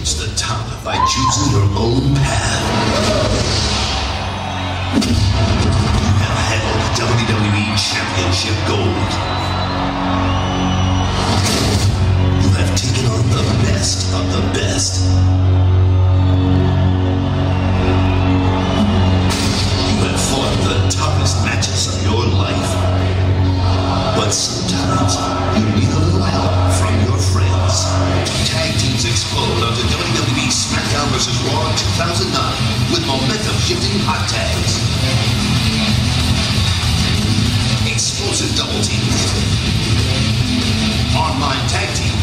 reach the top by choosing your own path. You have held WWE Championship Gold. You have taken on the best of the best. You have fought the toughest matches of your life. But sometimes you need a little help from your friends. Tag teams explode onto WWE Smackdown vs. Raw 2009 with momentum-shifting hot tags. Explosive double teams. Online tag team.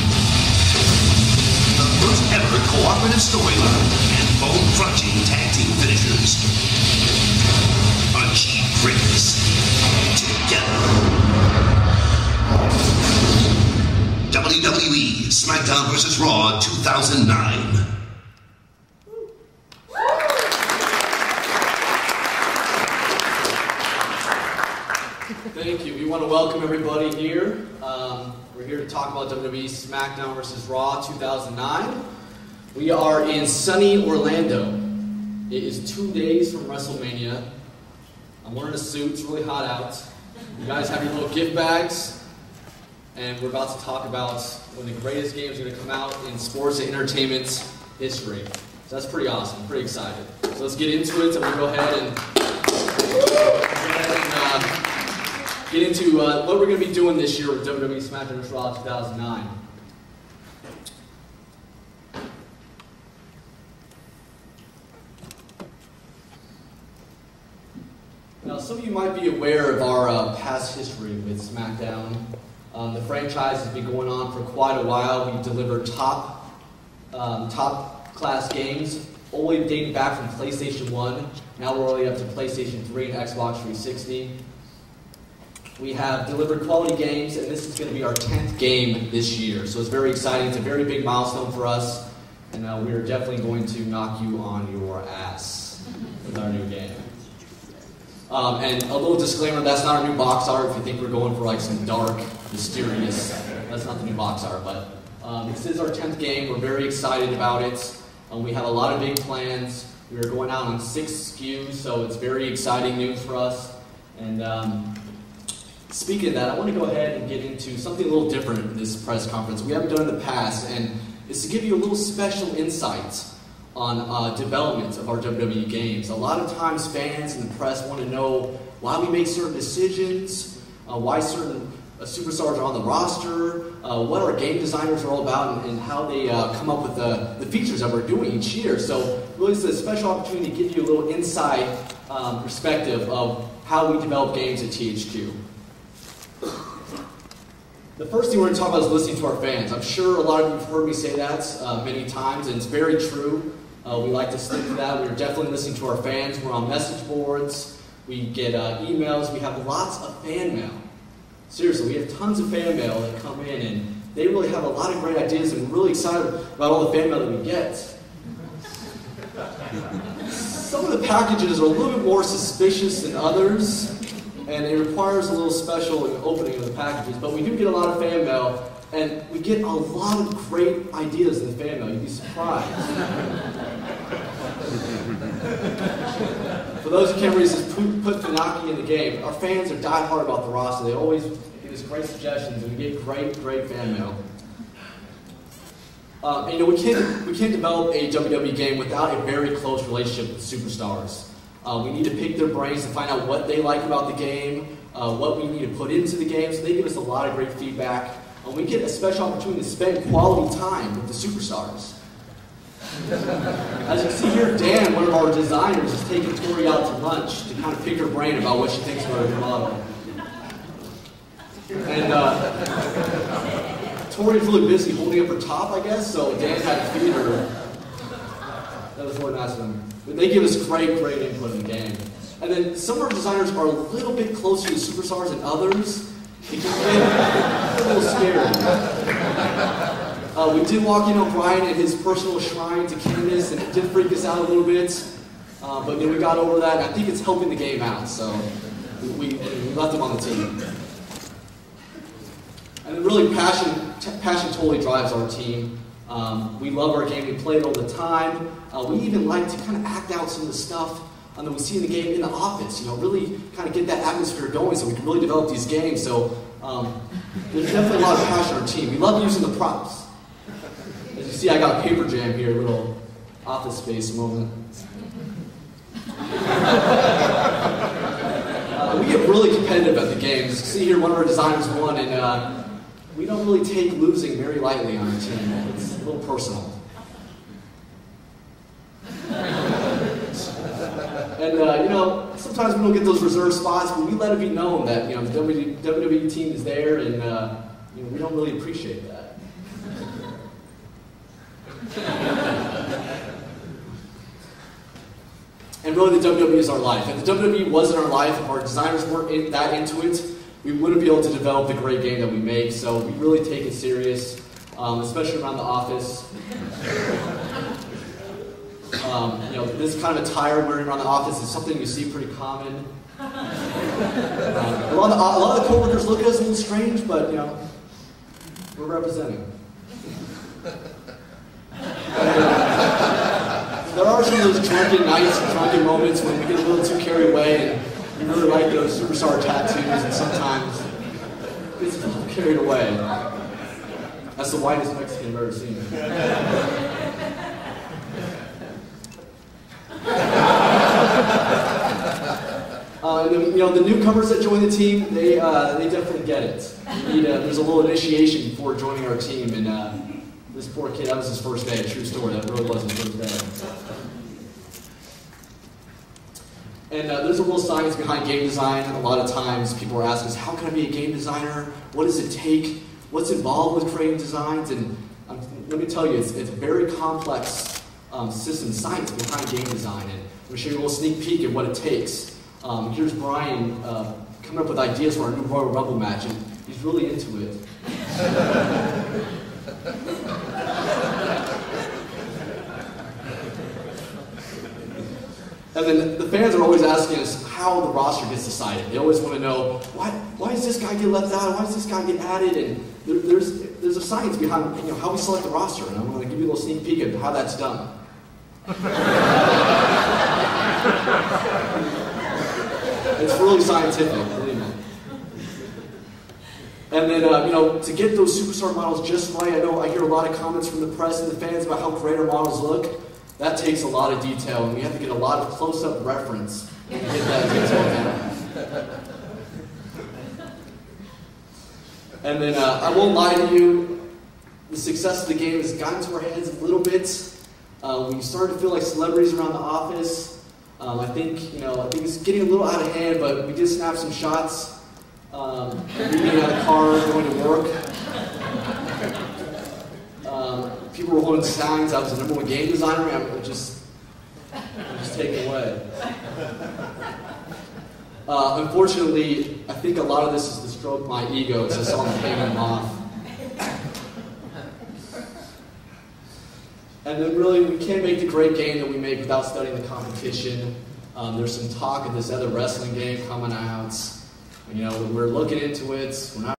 The first ever cooperative storyline and bone-crunching tag team finishers. Achieve greatness together. WWE Smackdown vs. Raw 2009. Thank you. We want to welcome everybody here. We're here to talk about WWE Smackdown vs. Raw 2009. We are in sunny Orlando. It is 2 days from WrestleMania. I'm wearing a suit. It's really hot out. You guys have your little gift bags. And we're about to talk about one of the greatest games are going to come out in sports and entertainment history. So that's pretty awesome. I'm pretty excited. So let's get into it. I'm going to go ahead and get into what we're going to be doing this year with WWE Smackdown vs. Raw 2009. Now, some of you might be aware of our past history with SmackDown. The franchise has been going on for quite a while. We've delivered top class games, all the way dating back from PlayStation 1. Now we're already up to PlayStation 3 and Xbox 360. We have delivered quality games, and this is going to be our 10th game this year. So it's very exciting. It's a very big milestone for us, and we are definitely going to knock you on your ass with our new game. And a little disclaimer, that's not our new box art. If you think we're going for like some dark, mysterious, that's not the new box art. But this is our 10th game. We're very excited about it. We have a lot of big plans. We are going out on 6 SKUs, so it's very exciting news for us. And speaking of that, I want to go ahead and get into something a little different in this press conference. We haven't done in the past, and it's to give you a little special insight on development of our WWE games. A lot of times fans and the press want to know why we make certain decisions, why certain superstars are on the roster, what our game designers are all about, and how they come up with the features that we're doing each year. So really it's a special opportunity to give you a little inside perspective of how we develop games at THQ. The first thing we're going to talk about is listening to our fans. I'm sure a lot of you have heard me say that many times, and it's very true. We like to stick to that. We're definitely listening to our fans. We're on message boards. We get emails. We have lots of fan mail. Seriously, we have tons of fan mail that come in, and they really have a lot of great ideas, and we're really excited about all the fan mail that we get. Some of the packages are a little bit more suspicious than others, and it requires a little special opening of the packages, but we do get a lot of fan mail, and we get a lot of great ideas in the fan mail. You'd be surprised. For those who can't read, it says put Funaki in the game. Our fans are diehard about the roster. They always give us great suggestions, and we get great fan mail. And, we can't develop a WWE game without a very close relationship with superstars. We need to pick their brains to find out what they like about the game, what we need to put into the game. So they give us a lot of great feedback. And we get a special opportunity to spend quality time with the superstars. As you can see here, Dan, one of our designers, is taking Tori out to lunch to kind of pick her brain about what she thinks about her model. And Tori's really busy holding up her top, I guess, so Dan had to feed her. That was really nice of them. But they give us great input in the game. And then some of our designers are a little bit closer to superstars than others. It can get a little scary. We did walk in on Brian at his personal shrine to Candace, and it did freak us out a little bit. But then we got over that, and I think it's helping the game out, so we left him on the team. And really, passion totally drives our team. We love our game. We play it all the time. We even like to kind of act out some of the stuff that we see in the game in the office. Really kind of get that atmosphere going so we can really develop these games. So there's definitely a lot of passion on our team. We love using the props. As you see, I got a paper jam here, a little office space moment. We get really competitive at the games. You see here, one of our designers won, and we don't really take losing very lightly on our team. It's a little personal. And sometimes we don't get those reserve spots, but we let it be known that the WWE team is there, and we don't really appreciate that. And really, the WWE is our life. If the WWE wasn't our life, if our designers weren't that into it, we wouldn't be able to develop the great game that we make. So we really take it serious, especially around the office. This kind of attire wearing around the office is something you see pretty common. A lot of the coworkers look at us a little strange, but we're representing. There are some of those drunken nights and drunken moments when we get a little too carried away and we really like those superstar tattoos, and sometimes we get a little carried away. That's the whitest Mexican I've ever seen. The newcomers that join the team, they definitely get it. There's a little initiation before joining our team, and this poor kid, that was his first day. True story, that really was his first day. And there's a real science behind game design. A lot of times people are asking us, how can I be a game designer? What does it take? What's involved with creating designs? And let me tell you, it's a very complex system science behind game design. And I'm show you a little sneak peek at what it takes. Here's Brian coming up with ideas for our new Royal Rumble match, and he's really into it. And then the fans are always asking us how the roster gets decided. They always want to know, why does this guy get left out? Why does this guy get added? And there's a science behind how we select the roster, and I'm going to give you a little sneak peek at how that's done. It's really scientific, believe me. And then, to get those superstar models just right, I hear a lot of comments from the press and the fans about how great our models look. That takes a lot of detail, and we have to get a lot of close-up reference to get that detail down. And then, I won't lie to you, the success of the game has gotten to our heads a little bit. We started to feel like celebrities around the office. I think it's getting a little out of hand, but we did snap some shots. Leaving out of the car, going to work. People were holding signs. I was the #1 game designer. I'm just taken away. Unfortunately, I think a lot of this is to stroke my ego, so I saw them paying them off. And then really, we can't make the great game that we make without studying the competition. There's some talk of this other wrestling game coming out. We're looking into it. We're not